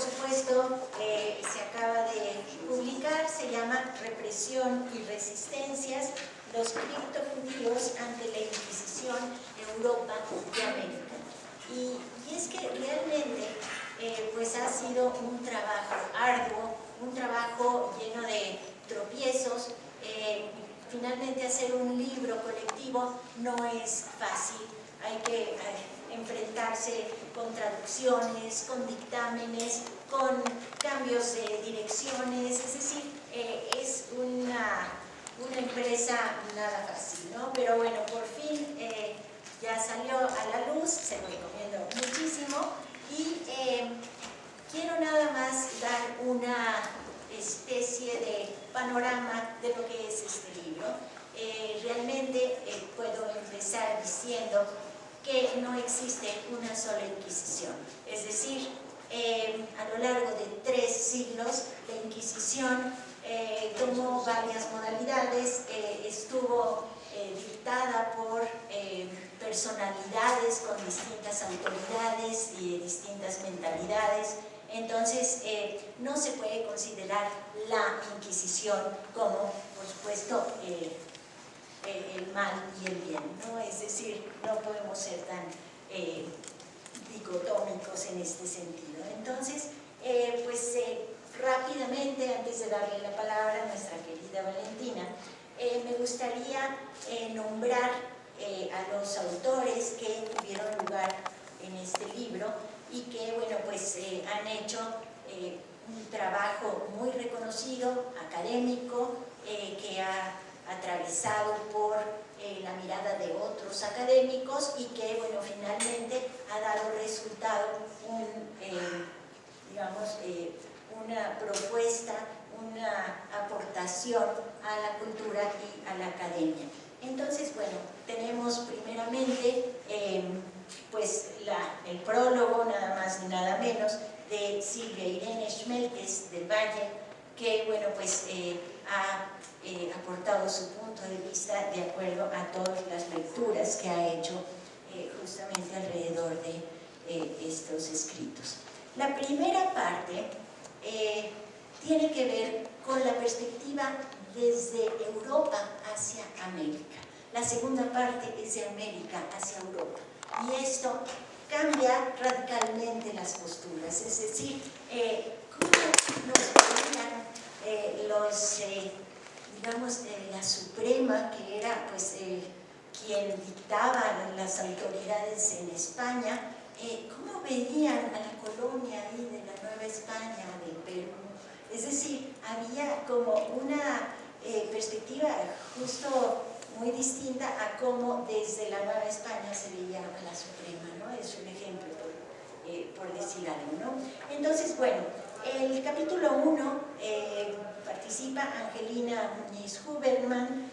supuesto, se acaba de publicar, se llama Represión y Resistencias, los criptojudíos ante la Inquisición, Europa y América. Y es que realmente pues ha sido un trabajo arduo, un trabajo lleno de tropiezos. Finalmente hacer un libro colectivo no es fácil, hay que enfrentarse con traducciones, con dictámenes, con cambios de direcciones, es decir, es una empresa nada fácil, ¿no? Pero bueno, por fin ya salió a la luz, se lo recomiendo muchísimo y quiero nada más dar una especie de panorama de lo que es este libro. Realmente puedo empezar diciendo que no existe una sola Inquisición, es decir, a lo largo de 3 siglos la Inquisición tomó varias modalidades, estuvo dictada por personalidades con distintas autoridades y distintas mentalidades. Entonces, no se puede considerar la Inquisición como, por supuesto, el mal y el bien, ¿no? Es decir, no podemos ser tan dicotómicos en este sentido. Entonces, pues rápidamente, antes de darle la palabra a nuestra querida Valentina, me gustaría nombrar a los autores que tuvieron lugar en este libro y que, bueno, pues han hecho un trabajo muy reconocido, académico, que ha atravesado por la mirada de otros académicos y que, bueno, finalmente ha dado resultado una propuesta, una aportación a la cultura y a la academia. Entonces, bueno, tenemos primeramente pues el prólogo, nada más ni nada menos, de Silvia Irene Schmelkes del Valle, que, bueno, pues ha aportado su punto de vista de acuerdo a todas las lecturas que ha hecho justamente alrededor de estos escritos. La primera parte tiene que ver con la perspectiva desde Europa hacia América. La segunda parte es de América hacia Europa. Y esto cambia radicalmente las posturas, es decir, cómo nos veían la Suprema, que era pues quien dictaba las autoridades en España, cómo veían a la colonia ahí de la Nueva España, del Perú. Es decir, había como una perspectiva justo muy distinta a cómo desde la Nueva España se veía a la Suprema, ¿no? Es un ejemplo, por decir algo, ¿no? Entonces, bueno, el capítulo 1 participa Angelina Muñiz Huberman,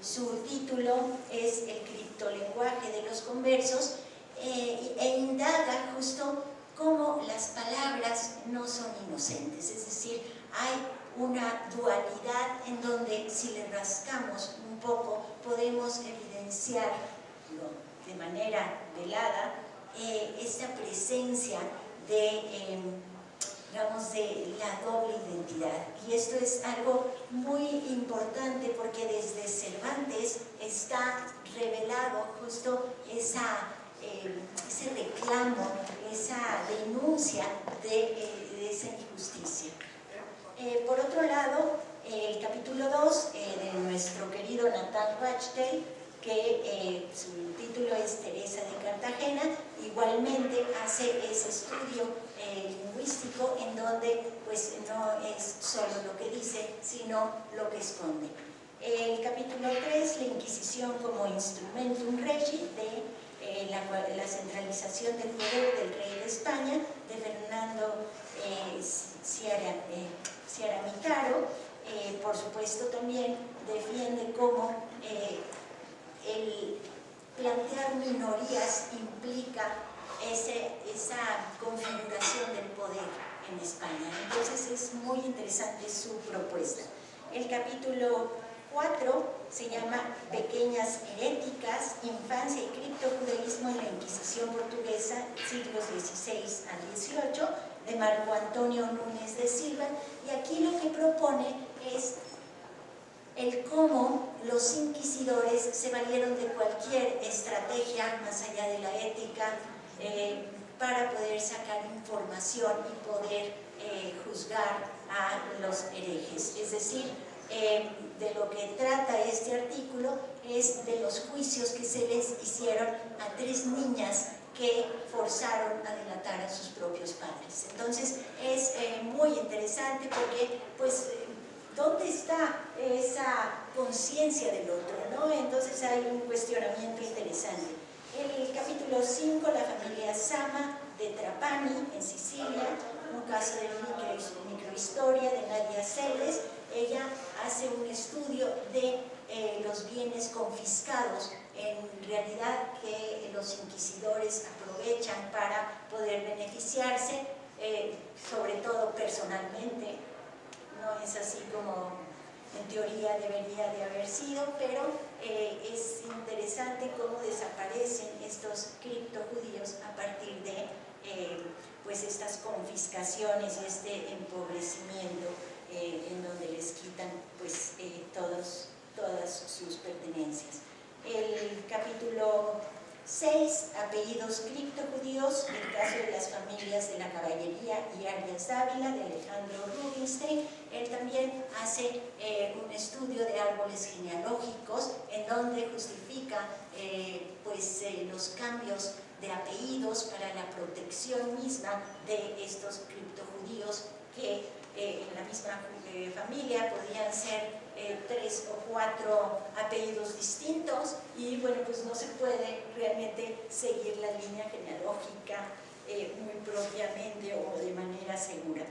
su título es El criptolenguaje de los conversos, e indaga justo cómo las palabras no son inocentes, es decir, hay una dualidad en donde si le rascamos un poco podemos evidenciar de manera velada esta presencia de la doble identidad. Y esto es algo muy importante porque desde Cervantes está revelado justo ese reclamo, esa denuncia de esa injusticia. Por otro lado, el capítulo 2 de nuestro querido Nathan Rochdale, que su título es Teresa de Cartagena, igualmente hace ese estudio lingüístico en donde pues no es solo lo que dice, sino lo que esconde. El capítulo 3, la Inquisición como instrumentum regi, de la centralización del poder del rey de España, de Fernando Ciaramicaro. Por supuesto también defiende cómo el plantear minorías implica esa configuración del poder en España. Entonces es muy interesante su propuesta. El capítulo 4 se llama Pequeñas heréticas, infancia y criptojudaísmo en la Inquisición portuguesa, siglos XVI al XVIII, de Marco Antonio Núñez de Silva, y aquí lo que propone es el cómo los inquisidores se valieron de cualquier estrategia, más allá de la ética, para poder sacar información y poder juzgar a los herejes. Es decir, de lo que trata este artículo es de los juicios que se les hicieron a 3 niñas que forzaron a delatar a sus propios padres. Entonces es muy interesante porque, pues, ¿dónde está esa conciencia del otro, ¿no? Entonces hay un cuestionamiento interesante. El capítulo 5, la familia Sama de Trapani, en Sicilia, un caso de microhistoria de Nadia Celes. Ella hace un estudio de los bienes confiscados, en realidad que los inquisidores aprovechan para poder beneficiarse, sobre todo personalmente. No es así como en teoría debería de haber sido, pero es interesante cómo desaparecen estos criptojudíos a partir de pues estas confiscaciones y este empobrecimiento en donde les quitan pues todas sus pertenencias. El capítulo 6, apellidos criptojudíos, el caso de las familias de la caballería y Arias Dávila, de Alejandro Rubinstein. Él también hace un estudio de árboles genealógicos en donde justifica pues, los cambios de apellidos para la protección misma de estos criptojudíos que en la misma familia podían ser 3 o 4 apellidos distintos y bueno, pues no se puede realmente seguir la línea genealógica muy propiamente o de manera segura.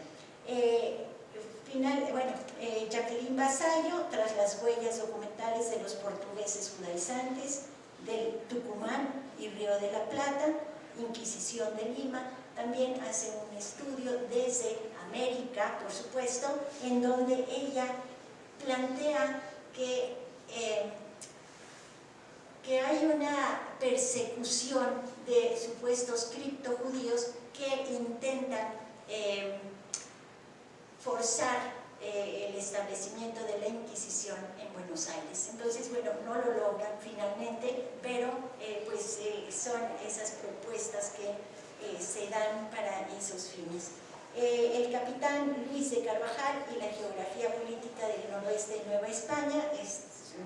Jacqueline Basallo, tras las huellas documentales de los portugueses judaizantes del Tucumán y Río de la Plata, Inquisición de Lima, también hace un estudio desde América, por supuesto, en donde ella plantea que hay una persecución de supuestos criptojudíos que intentan forzar el establecimiento de la Inquisición en Buenos Aires. Entonces, bueno, no lo logran finalmente, pero son esas propuestas que se dan para esos fines. El capitán Luis de Carvajal y la geografía política del noroeste de Nueva España,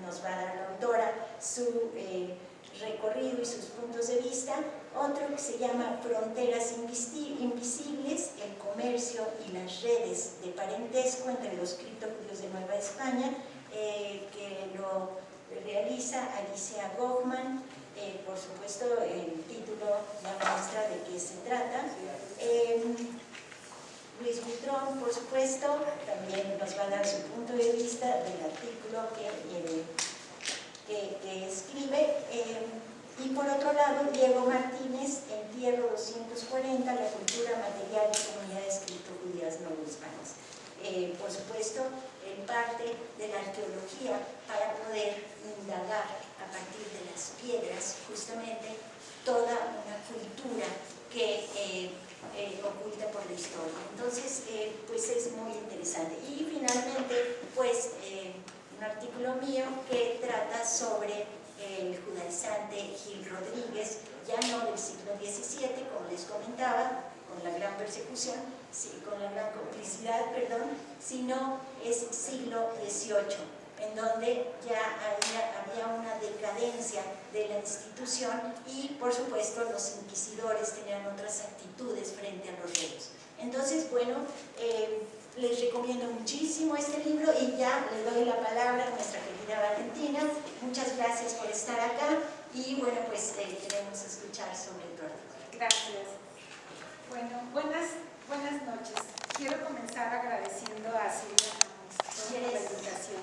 nos va a dar la autora su recorrido y sus puntos de vista. Otro que se llama Fronteras Invisibles, el comercio y las redes de parentesco entre los criptojudíos de Nueva España, que lo realiza Alicia Gochman. Por supuesto, el título ya muestra de qué se trata. Luis Butrón, por supuesto, también nos va a dar su punto de vista del artículo que escribe. Y por otro lado, Diego Martínez, Entierro 240, la cultura material de comunidades criptojudías novohispanas. Por supuesto, en parte de la arqueología para poder indagar a partir de las piedras justamente toda una cultura que oculta por la historia. Entonces, pues es muy interesante. Y finalmente, pues, un artículo mío que trata sobre el judaizante Gil Rodríguez, ya no del siglo XVII, como les comentaba, con la gran persecución, sí, con la gran complicidad, perdón, sino es siglo XVIII, en donde ya había una decadencia de la institución y, por supuesto, los inquisidores tenían otras actitudes frente a los reyes. Entonces, bueno, les recomiendo muchísimo este libro y ya le doy la palabra a nuestra querida Valentina. Muchas gracias por estar acá y, bueno, pues queremos escuchar sobre tu artículo. Gracias. Bueno, buenas noches. Quiero comenzar agradeciendo a Silvia por la invitación.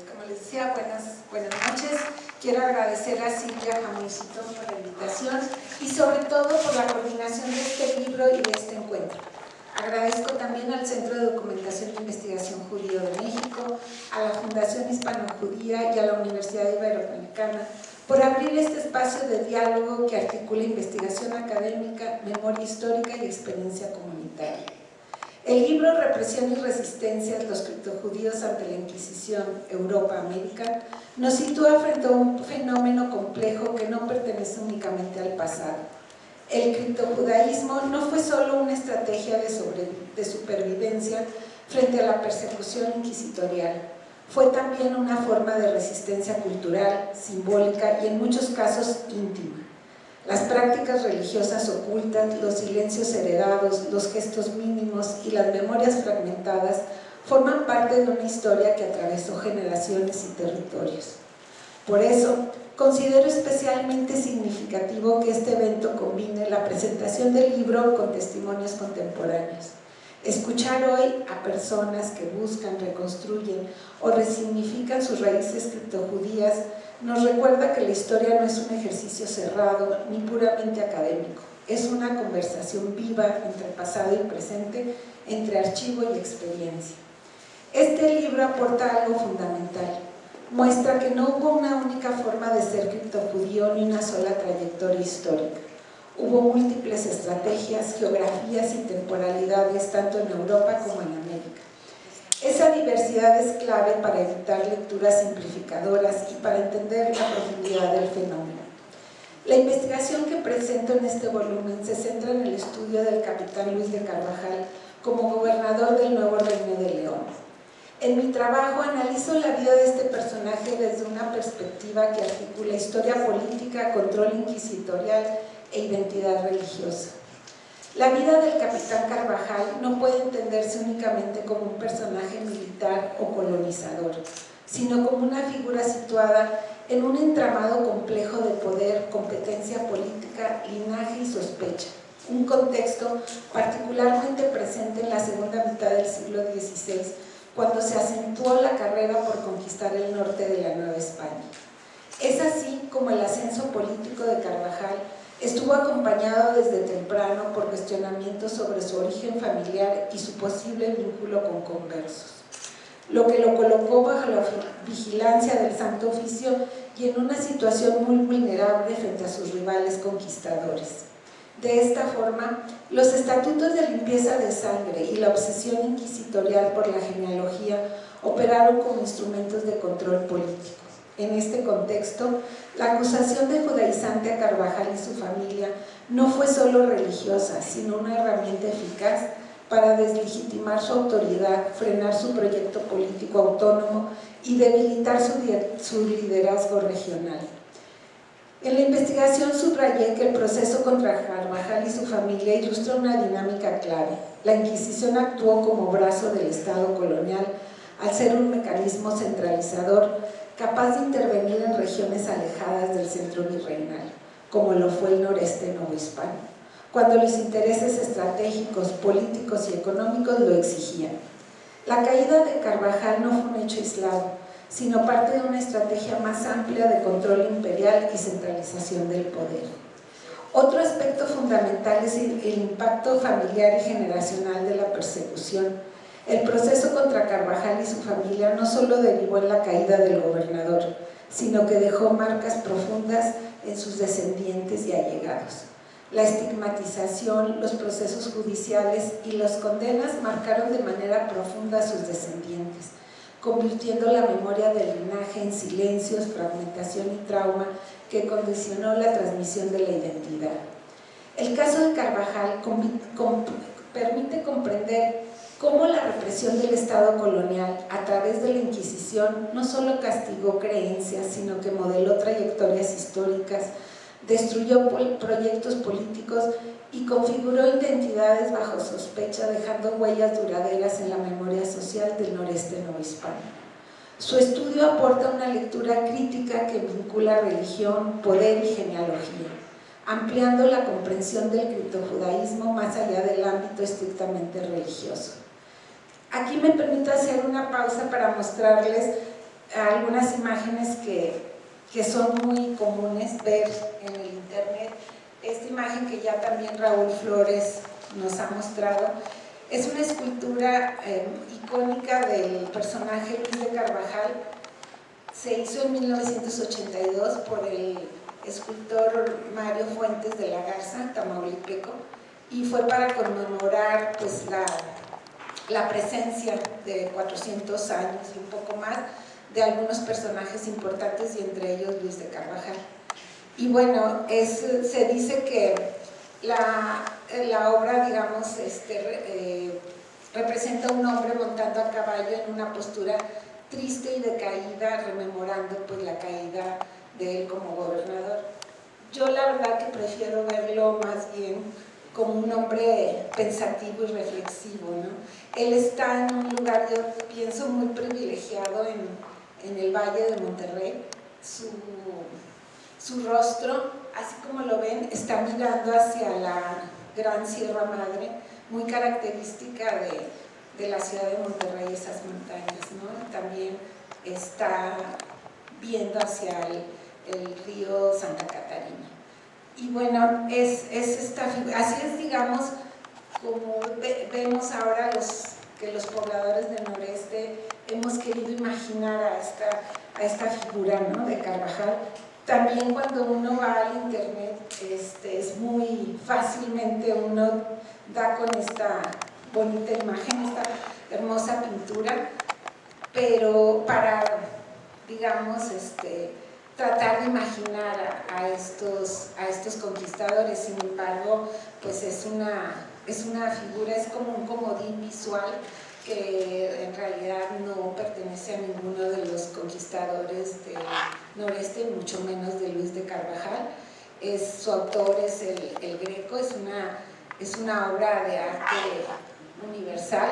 Como les decía, buenas noches. Quiero agradecer a Silvia Jamoncito por la invitación y sobre todo por la coordinación de este libro y de este encuentro. Agradezco también al Centro de Documentación e Investigación Judío de México, a la Fundación Hispano-Judía y a la Universidad Iberoamericana por abrir este espacio de diálogo que articula investigación académica, memoria histórica y experiencia comunitaria. El libro Represión y Resistencias, los criptojudíos ante la Inquisición, Europa-América, nos sitúa frente a un fenómeno complejo que no pertenece únicamente al pasado. El criptojudaísmo no fue solo una estrategia de supervivencia frente a la persecución inquisitorial, fue también una forma de resistencia cultural, simbólica y en muchos casos íntima. Las prácticas religiosas ocultas, los silencios heredados, los gestos mínimos y las memorias fragmentadas forman parte de una historia que atravesó generaciones y territorios. Por eso, considero especialmente significativo que este evento combine la presentación del libro con testimonios contemporáneos. Escuchar hoy a personas que buscan, reconstruyen o resignifican sus raíces criptojudías nos recuerda que la historia no es un ejercicio cerrado ni puramente académico, es una conversación viva entre pasado y presente, entre archivo y experiencia. Este libro aporta algo fundamental, muestra que no hubo una única forma de ser criptojudío ni una sola trayectoria histórica. Hubo múltiples estrategias, geografías y temporalidades tanto en Europa como en América. Esa diversidad es clave para evitar lecturas simplificadoras y para entender la profundidad del fenómeno. La investigación que presento en este volumen se centra en el estudio del capitán Luis de Carvajal como gobernador del Nuevo Reino de León. En mi trabajo analizo la vida de este personaje desde una perspectiva que articula historia política, control inquisitorial e identidad religiosa. La vida del capitán Carvajal no puede entenderse únicamente como un personaje militar o colonizador, sino como una figura situada en un entramado complejo de poder, competencia política, linaje y sospecha, un contexto particularmente presente en la segunda mitad del siglo XVI, cuando se acentuó la carrera por conquistar el norte de la Nueva España. Es así como el ascenso político de Carvajal estuvo acompañado desde temprano por cuestionamientos sobre su origen familiar y su posible vínculo con conversos, lo que lo colocó bajo la vigilancia del Santo Oficio y en una situación muy vulnerable frente a sus rivales conquistadores. De esta forma, los estatutos de limpieza de sangre y la obsesión inquisitorial por la genealogía operaron como instrumentos de control político. En este contexto, la acusación de judaizante a Carvajal y su familia no fue solo religiosa, sino una herramienta eficaz para deslegitimar su autoridad, frenar su proyecto político autónomo y debilitar su liderazgo regional. En la investigación subrayé que el proceso contra Carvajal y su familia ilustra una dinámica clave. La Inquisición actuó como brazo del Estado colonial al ser un mecanismo centralizador capaz de intervenir en regiones alejadas del centro virreinal, como lo fue el noreste novohispano, cuando los intereses estratégicos, políticos y económicos lo exigían. La caída de Carvajal no fue un hecho aislado, sino parte de una estrategia más amplia de control imperial y centralización del poder. Otro aspecto fundamental es el impacto familiar y generacional de la persecución. El proceso contra Carvajal y su familia no solo derivó en la caída del gobernador, sino que dejó marcas profundas en sus descendientes y allegados. La estigmatización, los procesos judiciales y las condenas marcaron de manera profunda a sus descendientes, convirtiendo la memoria del linaje en silencios, fragmentación y trauma que condicionó la transmisión de la identidad. El caso de Carvajal permite comprender cómo la represión del Estado colonial a través de la Inquisición no solo castigó creencias, sino que modeló trayectorias históricas, destruyó proyectos políticos y configuró identidades bajo sospecha, dejando huellas duraderas en la memoria social del noreste novohispano. Su estudio aporta una lectura crítica que vincula religión, poder y genealogía, ampliando la comprensión del criptojudaísmo más allá del ámbito estrictamente religioso. Aquí me permito hacer una pausa para mostrarles algunas imágenes que son muy comunes ver en el internet. Esta imagen que ya también Raúl Flores nos ha mostrado Es una escultura icónica del personaje Luis de Carvajal. Se hizo en 1982 por el escultor Mario Fuentes de la Garza, tamaulipeco, y fue para conmemorar pues, la presencia de 400 años y un poco más de algunos personajes importantes, y entre ellos Luis de Carvajal. Y bueno, se dice que la obra, digamos, representa a un hombre montando a caballo en una postura triste y decaída, rememorando pues la caída de él como gobernador. Yo la verdad que prefiero verlo más bien como un hombre pensativo y reflexivo, ¿no? Él está en un lugar, yo pienso, muy privilegiado en el Valle de Monterrey. Su rostro, así como lo ven, está mirando hacia la Gran Sierra Madre, muy característica de la ciudad de Monterrey, esas montañas, ¿no? También está viendo hacia el río Santa Catarina. Y bueno, así es, digamos, como vemos ahora que los pobladores del noreste hemos querido imaginar a esta figura, ¿no?, de Carvajal. También cuando uno va al internet, es muy fácilmente uno da con esta bonita imagen, esta hermosa pintura, pero para, digamos, tratar de imaginar a estos conquistadores. Sin embargo, pues es una figura, es como un comodín visual que en realidad no pertenece a ninguno de los conquistadores del noreste, mucho menos de Luis de Carvajal. Su autor es el Greco, es una obra de arte universal,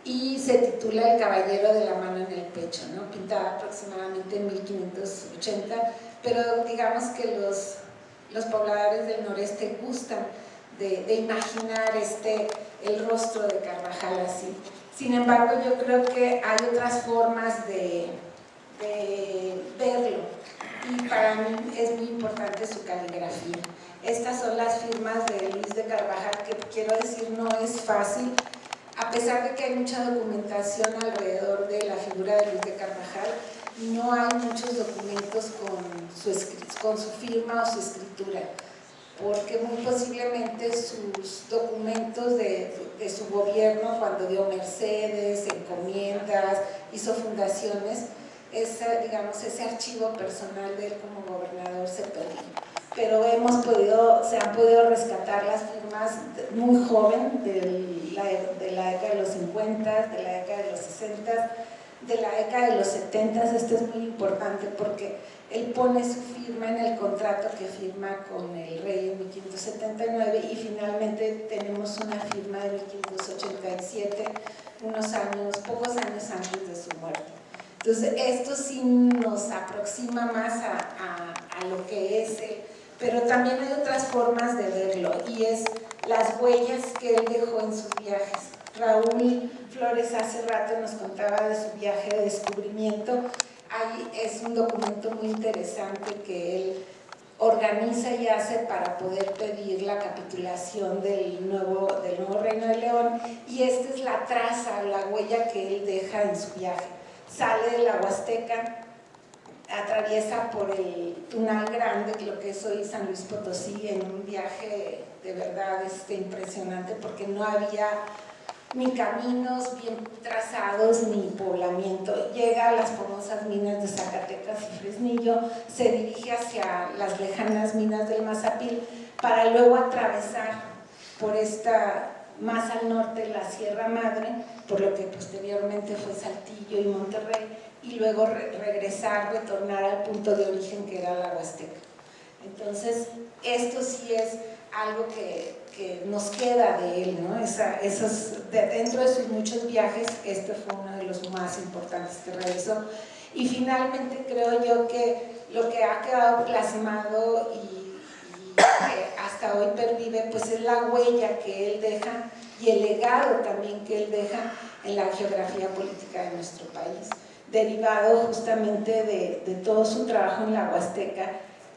y se titula El caballero de la mano en el pecho, ¿no?, pintada aproximadamente en 1580, pero digamos que los pobladores del noreste gustan de imaginar el rostro de Carvajal así. Sin embargo, yo creo que hay otras formas de verlo, y para mí es muy importante su caligrafía. Estas son las firmas de Luis de Carvajal, que quiero decir no es fácil, a pesar de que hay mucha documentación alrededor de la figura de Luis de Carvajal. No hay muchos documentos con su firma o su escritura, porque muy posiblemente sus documentos de su gobierno, cuando dio mercedes, encomiendas, hizo fundaciones, ese archivo personal de él como gobernador se perdió. Pero se han podido rescatar las firmas muy joven, de la década de los 50, de la década de los 60, de la década de los 70. Esto es muy importante porque él pone su firma en el contrato que firma con el rey en 1579, y finalmente tenemos una firma de 1587, pocos años antes de su muerte. Entonces esto sí nos aproxima más a lo que es él, pero también hay otras formas de verlo, y es las huellas que él dejó en sus viajes. Raúl Flores hace rato nos contaba de su viaje de descubrimiento. Ahí es un documento muy interesante que él organiza y hace para poder pedir la capitulación del nuevo Reino de León, y esta es la traza, la huella que él deja en su viaje. Sale de la Huasteca, atraviesa por el Tunal Grande, lo que es hoy San Luis Potosí, en un viaje de verdad impresionante, porque no había ni caminos bien trazados ni poblamiento. Llega a las famosas minas de Zacatecas y Fresnillo, se dirige hacia las lejanas minas del Mazapil, para luego atravesar por más al norte, la Sierra Madre, por lo que posteriormente fue Saltillo y Monterrey, y luego retornar al punto de origen, que era la Huasteca. Entonces, esto sí es algo que nos queda de él, ¿no? Dentro de sus muchos viajes, este fue uno de los más importantes que realizó. Y finalmente creo yo que lo que ha quedado plasmado y que hasta hoy pervive, pues es la huella que él deja, y el legado también que él deja en la geografía política de nuestro país, derivado justamente de todo su trabajo en la Huasteca.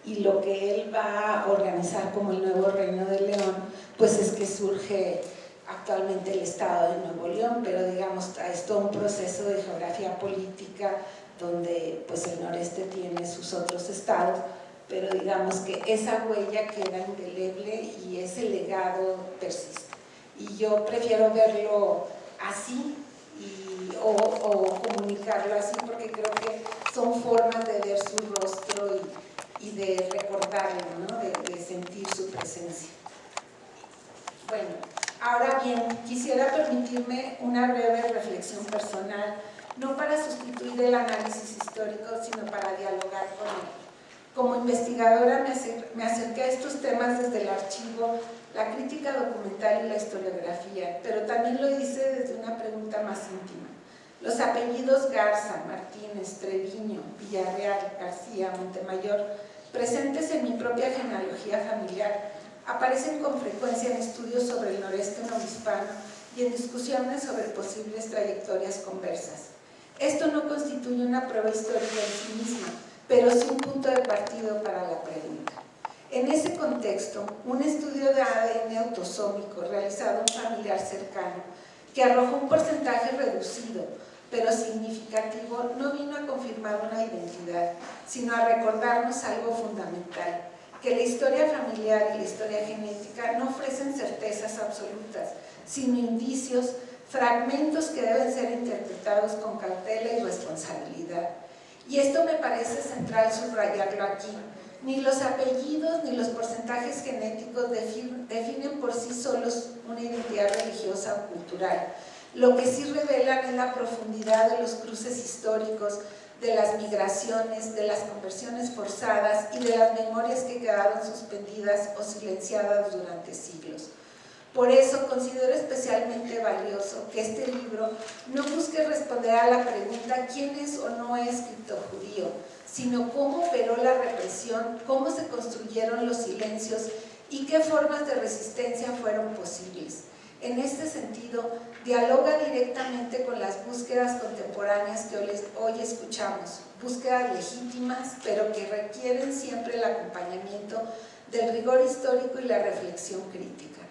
Y lo que él va a organizar como el nuevo Reino de León, pues es que surge actualmente el estado de Nuevo León, pero digamos es todo un proceso de geografía política donde pues el noreste tiene sus otros estados, pero digamos que esa huella queda indeleble y ese legado persiste. Y yo prefiero verlo así o comunicarlo así, porque creo que son formas de ver su rostro y de recordarlo, ¿no? de sentir su presencia. Bueno, ahora bien, quisiera permitirme una breve reflexión personal, no para sustituir el análisis histórico, sino para dialogar con él. Como investigadora me acerqué a estos temas desde el archivo, la crítica documental y la historiografía, pero también lo hice desde una pregunta más íntima. Los apellidos Garza, Martínez, Treviño, Villarreal, García, Montemayor, presentes en mi propia genealogía familiar, aparecen con frecuencia en estudios sobre el noreste novohispano y en discusiones sobre posibles trayectorias conversas. Esto no constituye una prueba histórica en sí misma, pero sí un punto de partido para la pregunta. En ese contexto, un estudio de ADN autosómico realizado a un familiar cercano, que arrojó un porcentaje reducido, pero significativo, no vino a confirmar una identidad, sino a recordarnos algo fundamental, que la historia familiar y la historia genética no ofrecen certezas absolutas, sino indicios, fragmentos que deben ser interpretados con cautela y responsabilidad. Y esto me parece central subrayarlo aquí. Ni los apellidos ni los porcentajes genéticos definen por sí solos una identidad religiosa o cultural. Lo que sí revelan es la profundidad de los cruces históricos, de las migraciones, de las conversiones forzadas y de las memorias que quedaron suspendidas o silenciadas durante siglos. Por eso considero especialmente valioso que este libro no busque responder a la pregunta ¿quién es o no es criptojudío?, sino cómo operó la represión, cómo se construyeron los silencios y qué formas de resistencia fueron posibles. En este sentido, dialoga directamente con las búsquedas contemporáneas que hoy escuchamos, búsquedas legítimas, pero que requieren siempre el acompañamiento del rigor histórico y la reflexión crítica.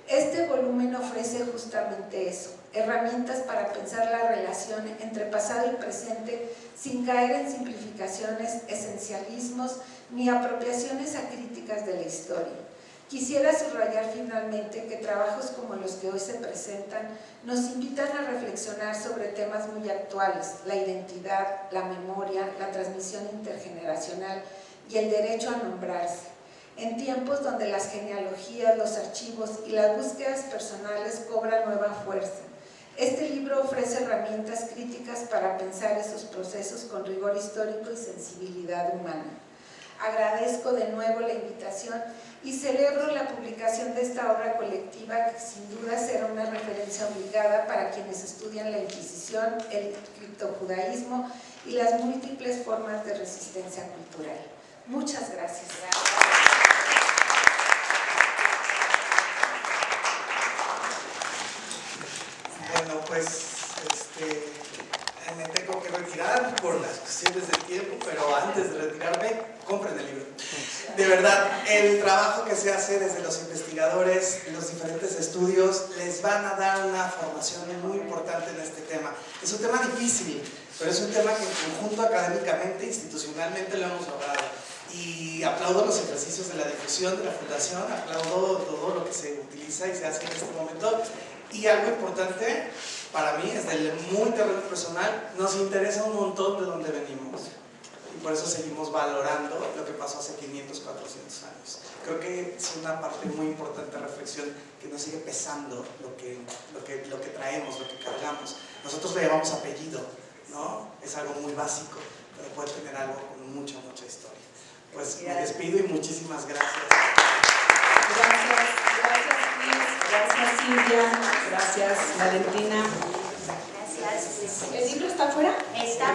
Este volumen ofrece justamente eso, herramientas para pensar la relación entre pasado y presente sin caer en simplificaciones, esencialismos ni apropiaciones acríticas de la historia. Quisiera subrayar finalmente que trabajos como los que hoy se presentan nos invitan a reflexionar sobre temas muy actuales, la identidad, la memoria, la transmisión intergeneracional y el derecho a nombrarse. En tiempos donde las genealogías, los archivos y las búsquedas personales cobran nueva fuerza, este libro ofrece herramientas críticas para pensar esos procesos con rigor histórico y sensibilidad humana. Agradezco de nuevo la invitación y celebro la publicación de esta obra colectiva que sin duda será una referencia obligada para quienes estudian la Inquisición, el criptojudaísmo y las múltiples formas de resistencia cultural. Muchas gracias. Bueno, pues me tengo que retirar por las cuestiones del tiempo, pero antes de retirarme, compren el libro. De verdad, el trabajo que se hace desde los investigadores, los diferentes estudios, les van a dar una formación muy importante en este tema. Es un tema difícil, pero es un tema que en conjunto académicamente, institucionalmente lo hemos logrado. Y aplaudo los ejercicios de la difusión de la fundación, aplaudo todo lo que se utiliza y se hace en este momento. Y algo importante para mí, desde el muy terreno personal, nos interesa un montón de dónde venimos. Y por eso seguimos valorando lo que pasó hace 500, 400 años. Creo que es una parte muy importante de reflexión que nos sigue pesando lo que traemos, lo que cargamos. Nosotros le llamamos apellido, ¿no? Es algo muy básico, pero puede tener algo con mucha, mucha historia. Pues me despido y muchísimas gracias. Gracias Silvia, gracias Valentina. Gracias. ¿El libro está afuera? Está